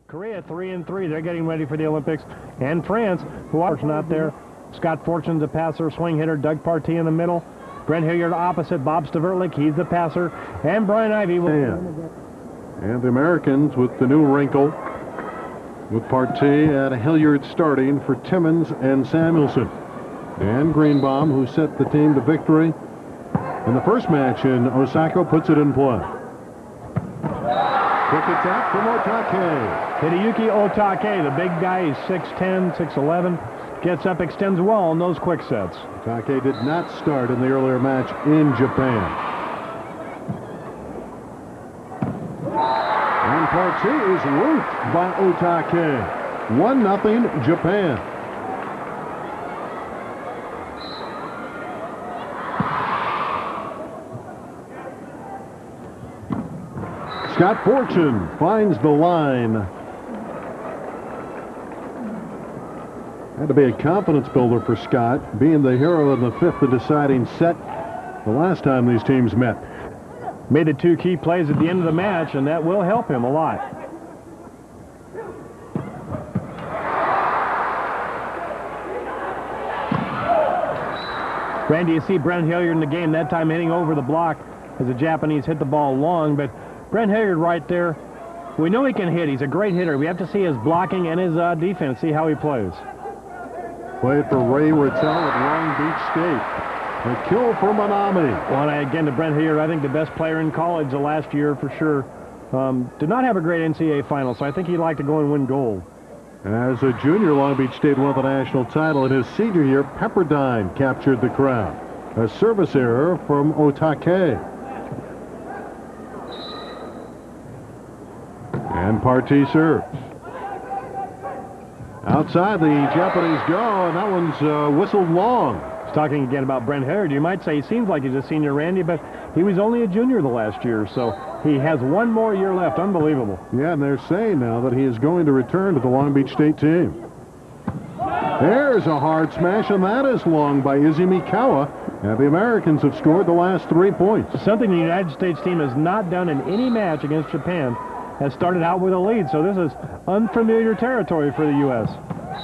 Korea 3-3. They're getting ready for the Olympics. And France, who are not there. Scott Fortune's the passer, swing hitter. Doug Partee in the middle. Brent Hilliard opposite. Bob Staverlik, he's the passer. And Brian Ivey will... And the Americans with the new wrinkle, with Partee and Hilliard starting for Timmons and Samuelson. And Greenbaum, who set the team to victory in the first match in Osaka, puts it in play. Quick attack from Otake. Hideyuki Otake, the big guy, he's 6'10", 6'11", gets up, extends well on those quick sets. Otake did not start in the earlier match in Japan. And Partee is roofed by Otake. 1-0 Japan. Scott Fortune finds the line. Had to be a confidence builder for Scott, being the hero in the fifth and deciding set the last time these teams met. Made the two key plays at the end of the match, and that will help him a lot. Randy, you see Brent Hilliard in the game, that time hitting over the block as the Japanese hit the ball long, but Brent Hilliard right there, we know he can hit. He's a great hitter. We have to see his blocking and his defense, see how he plays. Played for Ray Ritzel at Long Beach State. A kill for Manami. Well, and again, to Brent Hilliard, I think the best player in college the last year for sure. Did not have a great NCAA final, so I think he'd like to go and win gold. As a junior, Long Beach State won the national title. In his senior year, Pepperdine captured the crown. A service error from Otake. And Partee serves. Outside the Japanese go, and that one's whistled long. Talking again about Brent Hilliard, you might say he seems like he's a senior, Randy, but he was only a junior the last year, so he has one more year left. Unbelievable. Yeah, and they're saying now that he is going to return to the Long Beach State team. There's a hard smash, and that is long by Izumikawa, and the Americans have scored the last 3 points. Something the United States team has not done in any match against Japan, has started out with a lead, so this is unfamiliar territory for the U.S.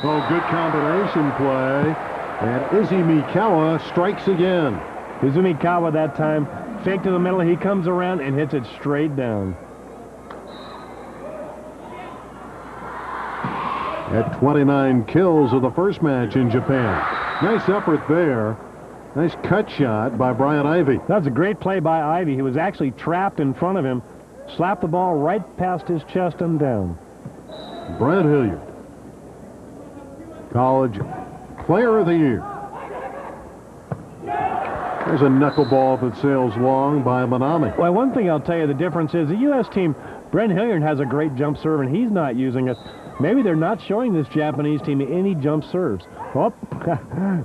Oh, good combination play. And Izumikawa strikes again. Izumikawa that time, fake to the middle, he comes around and hits it straight down. At 29 kills of the first match in Japan. Nice effort there. Nice cut shot by Brian Ivey. That was a great play by Ivey. He was actually trapped in front of him, slapped the ball right past his chest and down. Brent Hilliard, College Player of the Year. There's a knuckleball that sails long by Manami. Well, one thing I'll tell you, the difference is the U.S. team, Brent Hilliard has a great jump serve, and he's not using it. Maybe they're not showing this Japanese team any jump serves. Oh,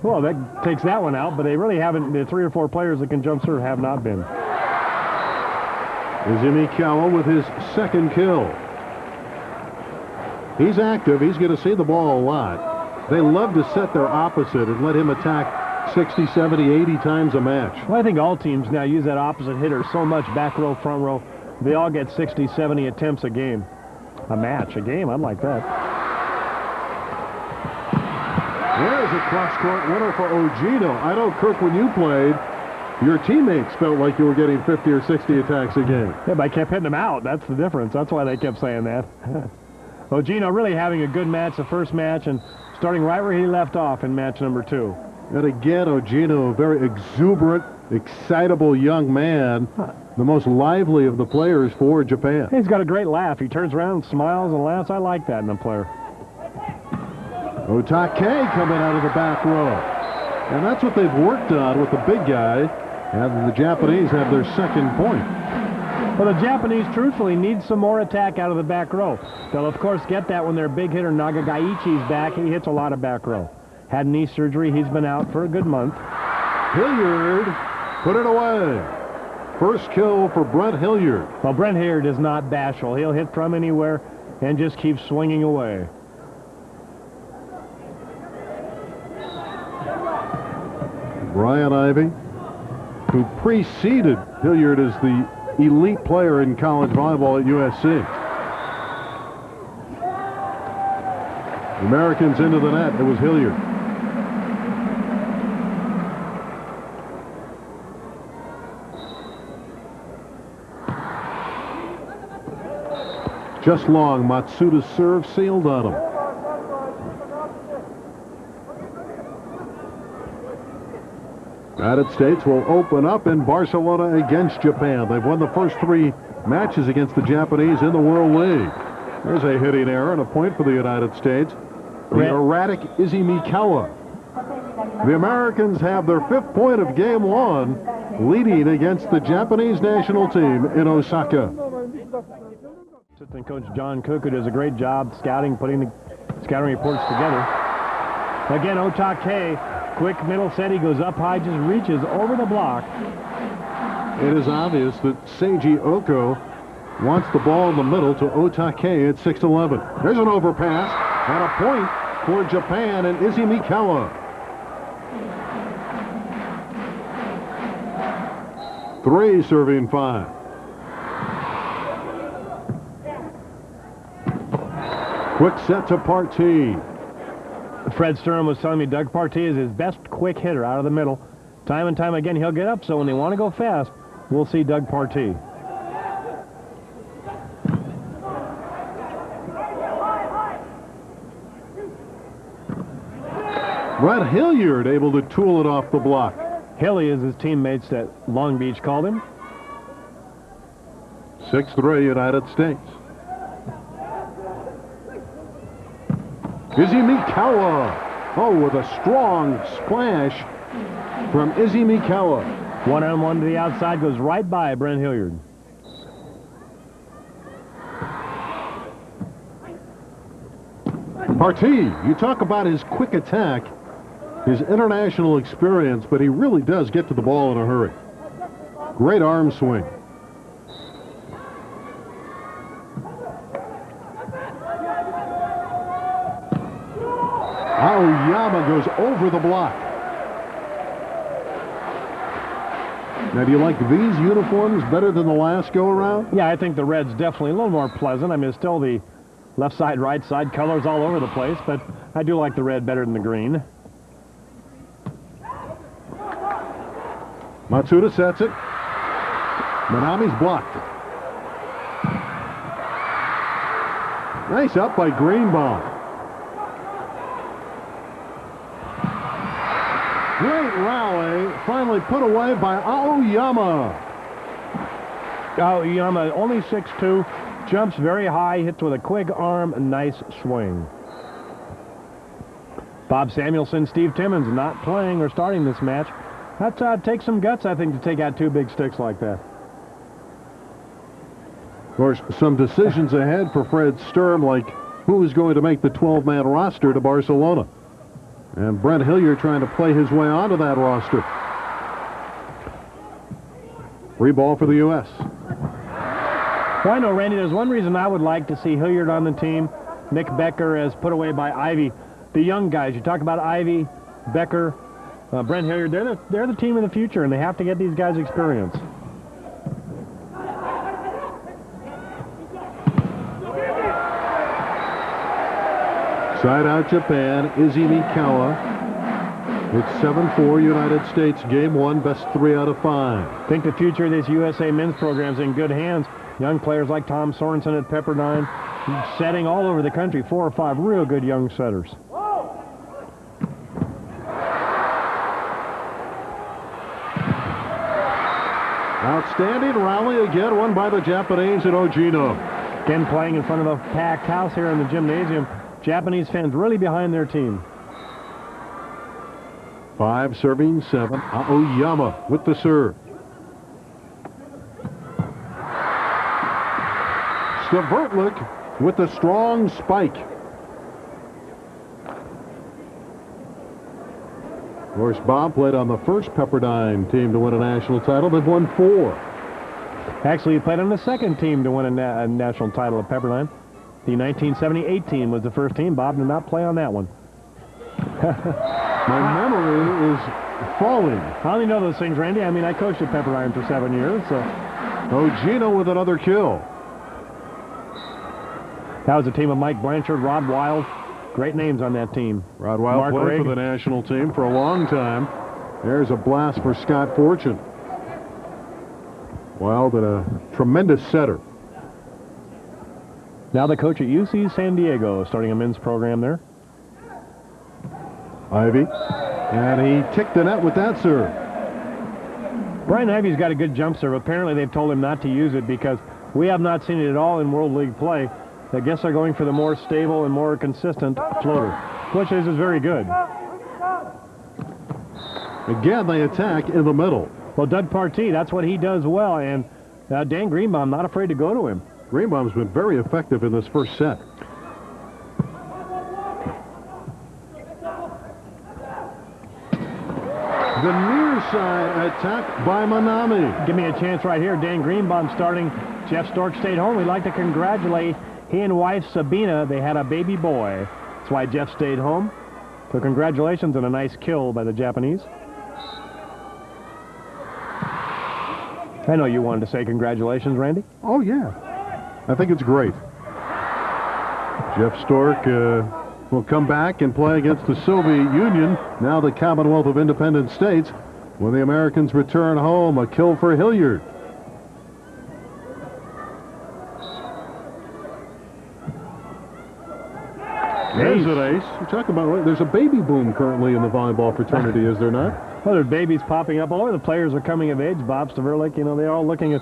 well, that takes that one out, but they really haven't. The 3 or 4 players that can jump serve have not been. Izumikawa with his second kill. He's active. He's going to see the ball a lot. They love to set their opposite and let him attack 60, 70, 80 times a match. Well, I think all teams now use that opposite hitter so much, back row, front row. They all get 60, 70 attempts a game. A match, a game, I'd like that. There's a cross-court winner for Ogino. I know, Kirk, when you played, your teammates felt like you were getting 50 or 60 attacks a game. Yeah, but I kept hitting them out. That's the difference. That's why they kept saying that. Ogino really having a good match the first match and starting right where he left off in match number 2. And again, Ogino, a very exuberant, excitable young man, the most lively of the players for Japan. He's got a great laugh. He turns around, smiles, and laughs. I like that in a player. Otake coming out of the back row. And that's what they've worked on with the big guy. And the Japanese have their second point. Well, the Japanese, truthfully, need some more attack out of the back row. They'll, of course, get that when their big hitter Nagagaichi's back. He hits a lot of back row. Had knee surgery. He's been out for a good month. Hilliard put it away. First kill for Brent Hilliard. Well, Brent Hilliard is not bashful. He'll hit from anywhere and just keep swinging away. Brian Ivey, who preceded Hilliard as the elite player in college volleyball at USC. The Americans into the net. It was Hilliard. Just long. Matsuda's serve sailed on him. United States will open up in Barcelona against Japan. They've won the first 3 matches against the Japanese in the World League. There's a hitting error and a point for the United States. The erratic Izzy Mikawa. The Americans have their 5th point of game 1, leading against the Japanese national team in Osaka. Assistant coach John Cook, who does a great job scouting, putting the scouting reports together. Again, Otake, quick middle set. He goes up high, just reaches over the block. It is obvious that Seiji Oko wants the ball in the middle to Otake at 6'11". There's an overpass and a point for Japan and Izzy Mikawa. 3 serving 5. Quick set to Partey. Fred Sturm was telling me Doug Partey is his best quick hitter out of the middle. Time and time again, he'll get up, so when they want to go fast, we'll see Doug Partey. Brett Hilliard able to tool it off the block. Hilly, as his teammates at Long Beach called him. 6-3 United States. Izzy Mikawa. Oh, with a strong splash from Izzy Mikawa. 1-on-1 to the outside, goes right by Brent Hilliard. Partey, you talk about his quick attack, his international experience, but he really does get to the ball in a hurry. Great arm swing. Aoyama goes over the block. Now, do you like these uniforms better than the last go-around? Yeah, I think the red's definitely a little more pleasant. I mean, it's still the left side, right side, colors all over the place, but I do like the red better than the green. Matsuda sets it. Manami's blocked. Nice up by Greenbaum. Great rally, finally put away by Aoyama. Aoyama, only 6'2", jumps very high, hits with a quick arm, a nice swing. Bob Samuelson, Steve Timmons not playing or starting this match. That takes some guts, I think, to take out 2 big sticks like that. Of course, some decisions ahead for Fred Sturm, like who is going to make the 12-man roster to Barcelona. And Brent Hilliard trying to play his way onto that roster. Free ball for the U.S. Well, I know, Randy, there's one reason I would like to see Hilliard on the team. Nick Becker is put away by Ivy. The young guys, you talk about Ivy, Becker, Brent Hilliard, they're the team of the future, and they have to get these guys experience. Side out Japan, Izzy Mikawa. It's 7-4 United States, game 1, best 3 out of 5. I think the future of this USA men's program is in good hands. Young players like Tom Sorensen at Pepperdine, setting all over the country, 4 or 5 real good young setters. Outstanding rally again, won by the Japanese at Ogino. Again, playing in front of a packed house here in the gymnasium. Japanese fans really behind their team. 5 serving 7. Aoyama with the serve. Stavertlik with the strong spike. Of course, Bob played on the first Pepperdine team to win a national title. They've won 4. Actually, he played on the second team to win a national title at Pepperdine. The 1978 team was the first team. Bob did not play on that one. My memory is falling. I only know those things, Randy. I mean, I coached at Pepperdine for 7 years, so. Ogino with another kill. That was a team of Mike Blanchard, Rod Wild, Great names on that team. Rod Wild Mark played Rigg. for the national team for a long time. There's a blast for Scott Fortune. Wild and a tremendous setter. Now the coach at UC San Diego, starting a men's program there. Ivy. And he ticked the net with that serve. Brian Ivy's got a good jump serve. Apparently they've told him not to use it because we have not seen it at all in World League play. I guess they're going for the more stable and more consistent floater, which is very good. Again, they attack in the middle. Well, Doug Partee, that's what he does well, and Dan Greenbaum not afraid to go to him. Greenbaum's been very effective in this first set. The near side attack by Manami. Give me a chance right here. Dan Greenbaum starting. Jeff Stork stayed home. We'd like to congratulate he and wife Sabina. They had a baby boy. That's why Jeff stayed home. So congratulations and a nice kill by the Japanese. I know you wanted to say congratulations, Randy. Oh, yeah. I think it's great. Jeff Stork will come back and play against the Soviet Union, now the Commonwealth of Independent States, when the Americans return home. A kill for Hilliard. There's an ace. You're talking about, there's a baby boom currently in the volleyball fraternity, is there not? Well, there's babies popping up all over. The players are coming of age. Bob Stavrlik, you know, they're all looking at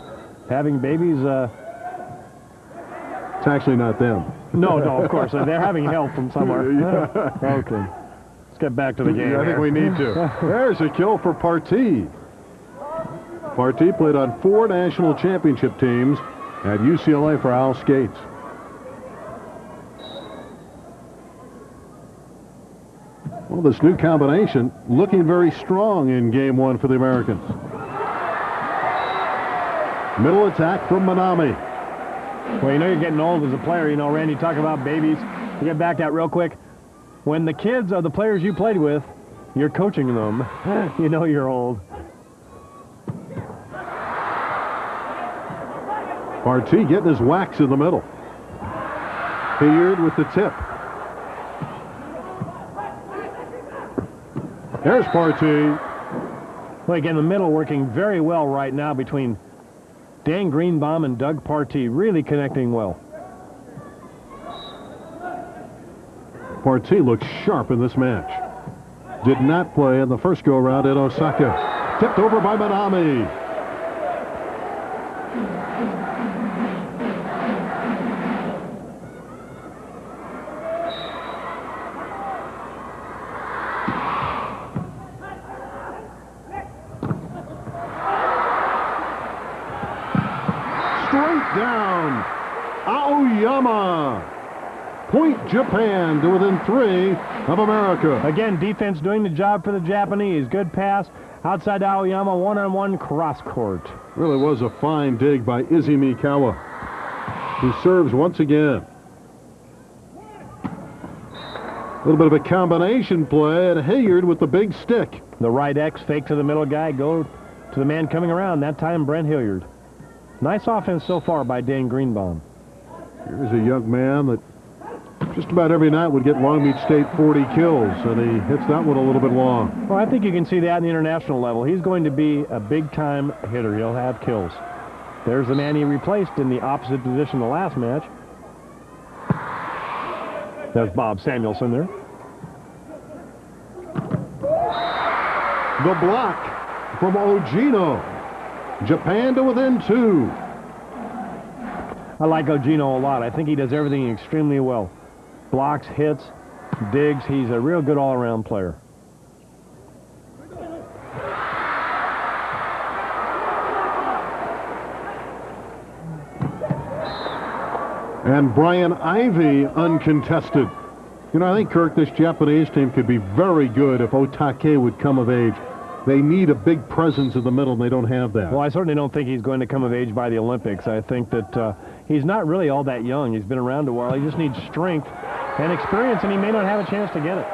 having babies. It's actually not them. No, of course. They're having help from somewhere. Yeah. Okay. Let's get back to the game. I think we need to. There's a kill for Partee. Partee played on 4 national championship teams at UCLA for Al Skates. Well, this new combination looking very strong in game 1 for the Americans. Middle attack from Manami. Well, you know you're getting old as a player. You know, Randy, talk about babies. To get back that real quick. When the kids are the players you played with, you're coaching them. You know you're old. Partee getting his wax in the middle. Hilliard with the tip. There's Partee. Well, again, the middle working very well right now between Dan Greenbaum and Doug Partee, really connecting well. Partee looks sharp in this match. Did not play in the first go-around in Osaka. Tipped over by Manami. Straight down. Aoyama. Point Japan to within 3 of America. Again, defense doing the job for the Japanese. Good pass outside Aoyama, one-on-one cross court. Really was a fine dig by Izzy Mikawa, who serves once again. A little bit of a combination play, and Hilliard with the big stick. The right X, fake to the middle guy, go to the man coming around, that time Brent Hilliard. Nice offense so far by Dan Greenbaum. Here's a young man that just about every night would get Long Beach State 40 kills, and he hits that one a little bit long. Well, I think you can see that in the international level. He's going to be a big-time hitter. He'll have kills. There's the man he replaced in the opposite position the last match. There's Bob Samuelson there. The block from Ogino. Japan to within 2. I like Ogino a lot. I think he does everything extremely well. Blocks, hits, digs. He's a real good all-around player. And Brian Ivy uncontested. You know, I think, Kirk, this Japanese team could be very good if Otake would come of age. They need a big presence in the middle, and they don't have that. Well, I certainly don't think he's going to come of age by the Olympics. I think that he's not really all that young. He's been around a while. He just needs strength and experience, and he may not have a chance to get it.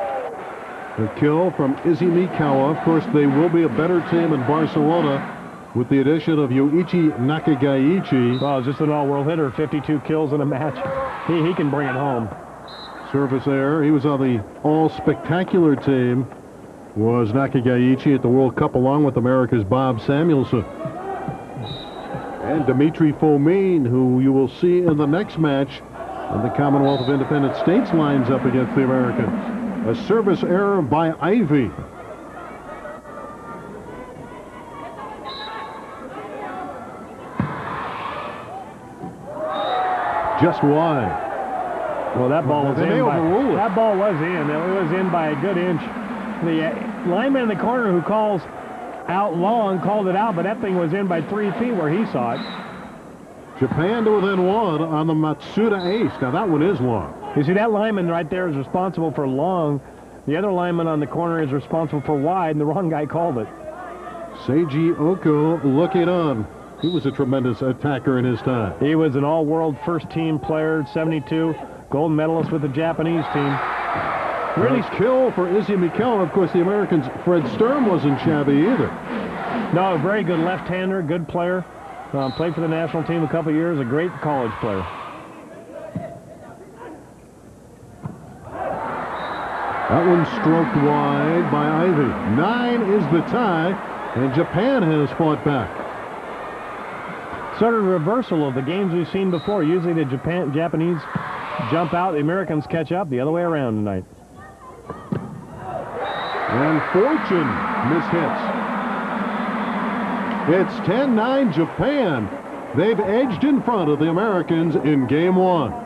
The kill from Izzy Mikawa. Of course, they will be a better team in Barcelona with the addition of Yoichi Nakagaichi. Well, just an all-world hitter, 52 kills in a match. He can bring it home. Service error. He was on the all-spectacular team, was Nakagaichi at the World Cup along with America's Bob Samuelson. And Dimitri Fomin, who you will see in the next match when the Commonwealth of Independent States lines up against the Americans. A service error by Ivy. Just wide. Well, that ball was in. That ball was in. It was in by a good inch. The lineman in the corner who calls out long called it out, but that thing was in by 3 feet where he saw it. Japan to within 1 on the Matsuda ace. Now that one is long. You see, that lineman right there is responsible for long. The other lineman on the corner is responsible for wide, and the wrong guy called it. Seiji Oko looking on. He was a tremendous attacker in his time. He was an all-world first-team player, 72, gold medalist with the Japanese team. Really kill for Izzy Mikawa. Of course, the Americans' Fred Sturm wasn't shabby either. No, very good left-hander, good player. Played for the national team a couple of years, a great college player. That one stroked wide by Ivy. 9 is the tie, and Japan has fought back. Sort of a reversal of the games we've seen before. Usually the Japanese jump out, the Americans catch up, the other way around tonight. And Fortune mishits. It's 10-9 Japan. They've edged in front of the Americans in game 1. The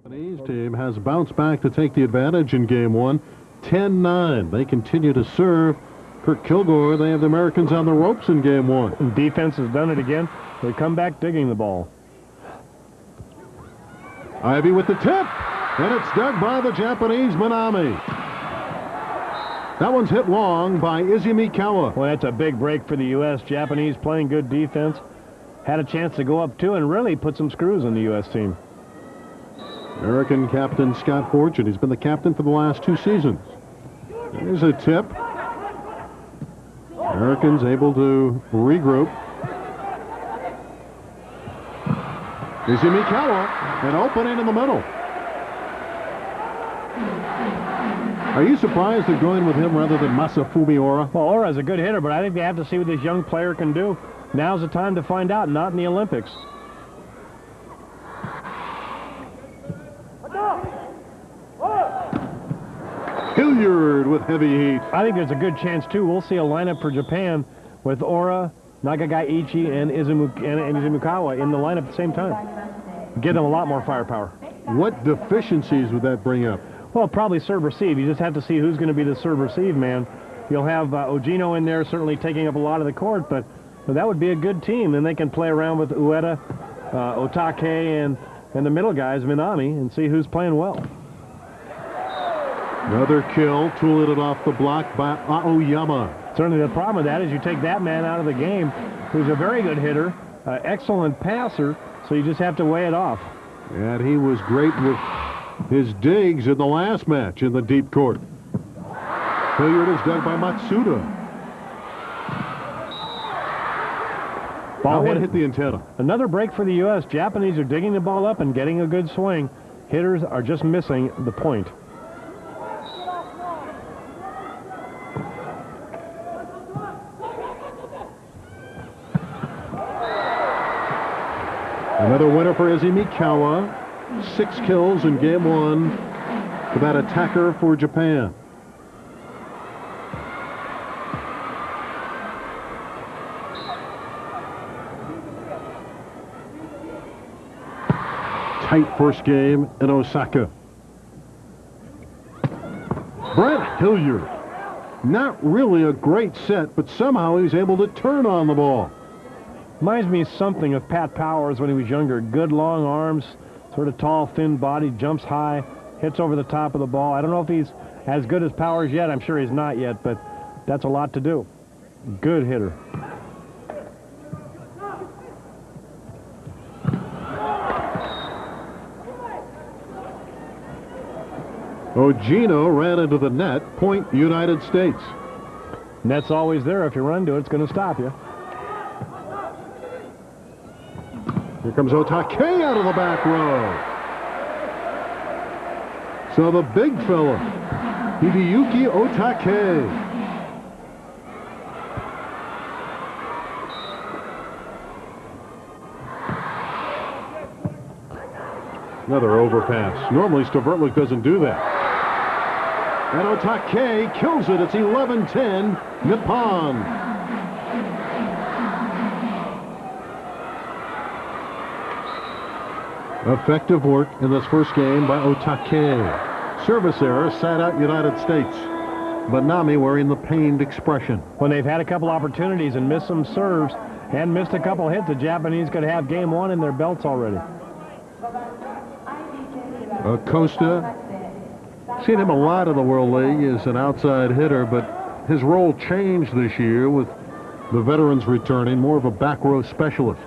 Japanese team has bounced back to take the advantage in game 1. 10-9. They continue to serve. Kirk Kilgore, they have the Americans on the ropes in game 1. And defense has done it again. They come back digging the ball. Ivy with the tip, and it's dug by the Japanese Manami. That one's hit long by Izzy Mikawa. Well, that's a big break for the U.S. Japanese playing good defense. Had a chance to go up, too, and really put some screws in the U.S. team. American captain Scott Fortune. He's been the captain for the last 2 seasons. There's a tip. Americans able to regroup. Izzy Mikawa, an opening in the middle. Are you surprised they're going with him rather than Masafumi Ora? Well, Ora's a good hitter, but I think they have to see what this young player can do. Now's the time to find out, not in the Olympics. Hilliard with heavy heat. I think there's a good chance, too. We'll see a lineup for Japan with Ora, Nakagaichi, and Izumisawa in the lineup at the same time. Give them a lot more firepower. What deficiencies would that bring up? Well, probably serve-receive. You just have to see who's going to be the serve-receive man. You'll have Ogino in there certainly taking up a lot of the court, but that would be a good team. Then they can play around with Ueda, Otake, and the middle guys, Minami, and see who's playing well. Another kill, tooled it off the block by Aoyama. Certainly the problem with that is you take that man out of the game, who's a very good hitter, excellent passer, so you just have to weigh it off. And he was great with his digs in the last match in the deep court. Hilliard is dug by Matsuda. Ball hit the antenna. Another break for the U.S. Japanese are digging the ball up and getting a good swing. Hitters are just missing the point. Another winner for Izzy Mikawa. 6 kills in game 1 for that attacker for Japan. Tight first game in Osaka. Brett Hilliard. Not really a great set, but somehow he's able to turn on the ball. Reminds me something of Pat Powers when he was younger. Good long arms, sort of tall, thin body, jumps high, hits over the top of the ball. I don't know if he's as good as Powers yet. I'm sure he's not yet, but that's a lot to do. Good hitter. Ogino ran into the net. Point, United States. Net's always there. If you run to it, it's going to stop you. Here comes Otake out of the back row. So the big fella, Hideyuki Otake. Another overpass. Normally, Stavrtlik doesn't do that. And Otake kills it. It's 11-10, Nippon. Effective work in this first game by Otake. Service error sat out United States. Manami wearing the pained expression. When they've had a couple opportunities and missed some serves and missed a couple hits, the Japanese could have game one in their belts already. Acosta, seen him a lot in the World League as an outside hitter, but his role changed this year with the veterans returning, more of a back row specialist.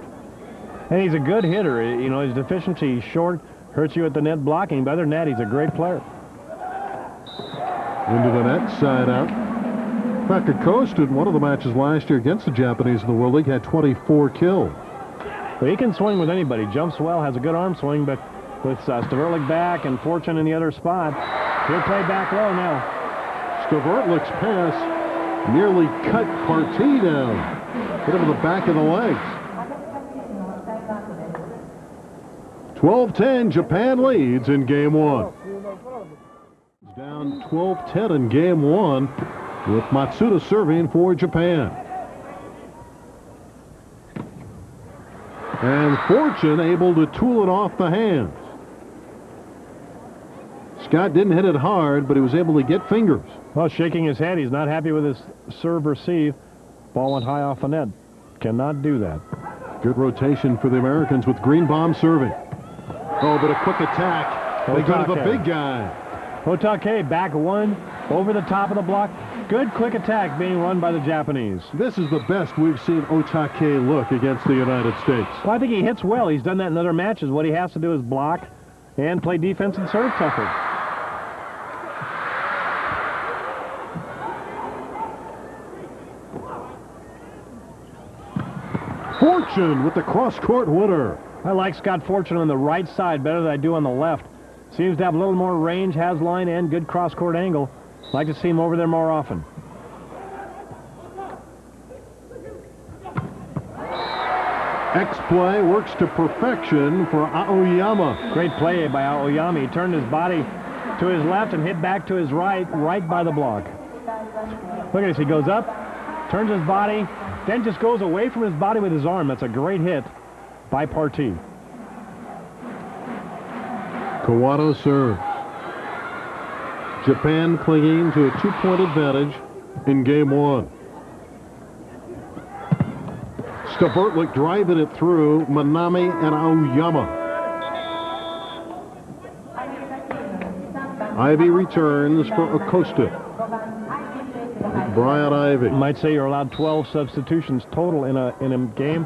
And he's a good hitter. You know, his deficiency, he's short, hurts you at the net blocking, but other than that, he's a great player. Into the net, side out. In fact, Acosta in one of the matches last year against the Japanese in the World League had 24 kills. Well, he can swing with anybody. Jumps well, has a good arm swing, but with Stavrtlik back and Fortune in the other spot, he'll play back low now. Stavrtlik's pass nearly cut Partey down. Hit him in the back of the legs. 12-10, Japan leads in game one. Down 12-10 in game one with Matsuda serving for Japan. And Fortune able to tool it off the hands. Scott didn't hit it hard, but he was able to get fingers. Well, shaking his head. He's not happy with his serve receive. Ball went high off the net. Cannot do that. Good rotation for the Americans with Greenbaum serving. Oh, but a quick attack. They go to the big guy. Otake back one, over the top of the block. Good quick attack being run by the Japanese. This is the best we've seen Otake look against the United States. Well, I think he hits well. He's done that in other matches. What he has to do is block and play defense and serve tougher. Fortune with the cross-court winner. I like Scott Fortune on the right side better than I do on the left. Seems to have a little more range, has line, and good cross-court angle. Like to see him over there more often. X-play works to perfection for Aoyama. Great play by Aoyama. He turned his body to his left and hit back to his right, right by the block. Look at this. He goes up, turns his body, then just goes away from his body with his arm. That's a great hit by Partey. Kawato serves. Japan clinging to a 2-point advantage in game one. Stavrtlik driving it through Manami and Aoyama. Ivy returns for Acosta. Brian Ivy. You might say you're allowed 12 substitutions total in a game.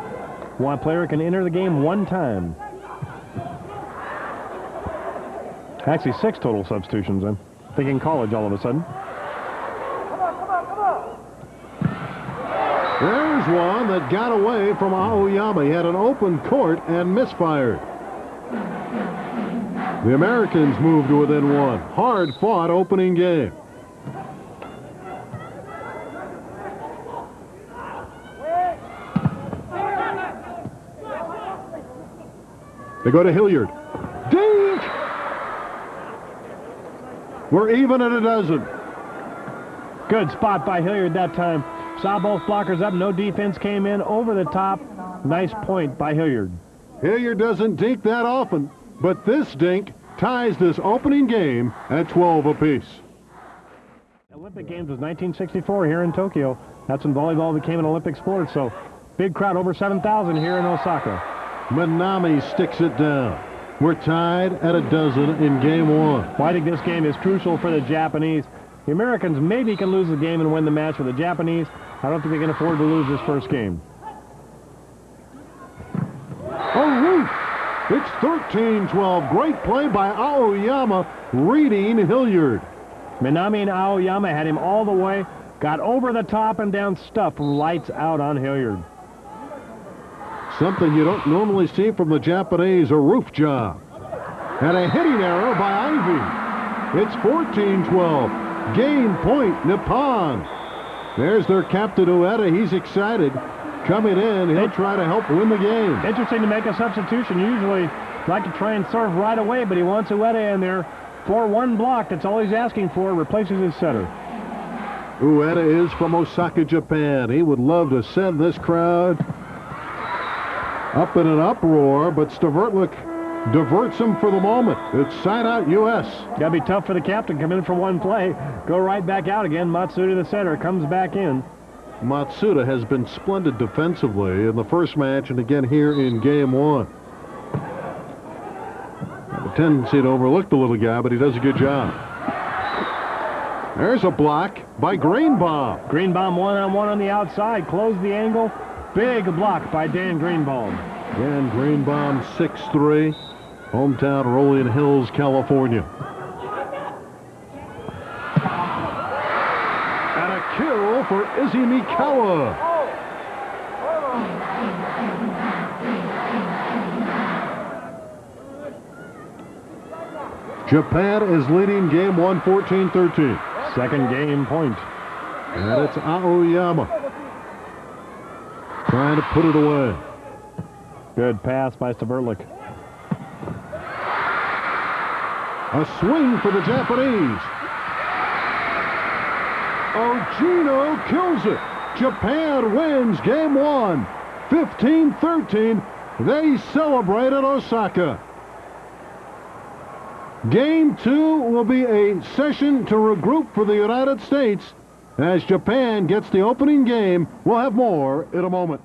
One player can enter the game one time. Actually, 6 total substitutions. I'm thinking college all of a sudden. There's one that got away from Aoyama. He had an open court and misfired. The Americans moved to within one. Hard-fought opening game. They go to Hilliard. Dink! We're even at a dozen. Good spot by Hilliard that time. Saw both blockers up. No defense came in. Over the top. Nice point by Hilliard. Hilliard doesn't dink that often, but this dink ties this opening game at 12 apiece. Olympic Games was 1964 here in Tokyo. That's when volleyball became an Olympic sport. So big crowd, over 7,000 here in Osaka. Manami sticks it down. We're tied at a dozen in game one. Well, I think this game is crucial for the Japanese. The Americans maybe can lose the game and win the match. With the Japanese, I don't think they can afford to lose this first game. Oh, Ruth! It's 13-12. Great play by Aoyama, reading Hilliard. Manami and Aoyama had him all the way, got over the top and down, stuff lights out on Hilliard. Something you don't normally see from the Japanese, a roof job. And a hitting error by Ivy. It's 14-12. Game point, Nippon. There's their captain, Ueda. He's excited. Coming in, he'll try to help win the game. Interesting to make a substitution. Usually like to try and serve right away, but he wants Ueda in there for one block. That's all he's asking for. Replaces his setter. Ueda is from Osaka, Japan. He would love to send this crowd up in an uproar, but Stavertlich diverts him for the moment. It's side out U.S. Got to be tough for the captain. Come in for one play, go right back out again. Matsuda, the setter, comes back in. Matsuda has been splendid defensively in the first match and again here in game one. A tendency to overlook the little guy, but he does a good job. There's a block by Greenbaum. Greenbaum one-on-one on the outside. Close the angle. Big block by Dan Greenbaum. Dan Greenbaum, 6'3", hometown Rolling Hills, California. And a kill for Izzy Mikawa. Japan is leading game one, 14-13. Second game point. And it's Aoyama trying to put it away. Good pass by Stavertlich. A swing for the Japanese. Ogino kills it. Japan wins game one, 15-13. They celebrate at Osaka. Game two will be a session to regroup for the United States as Japan gets the opening game. We'll have more in a moment.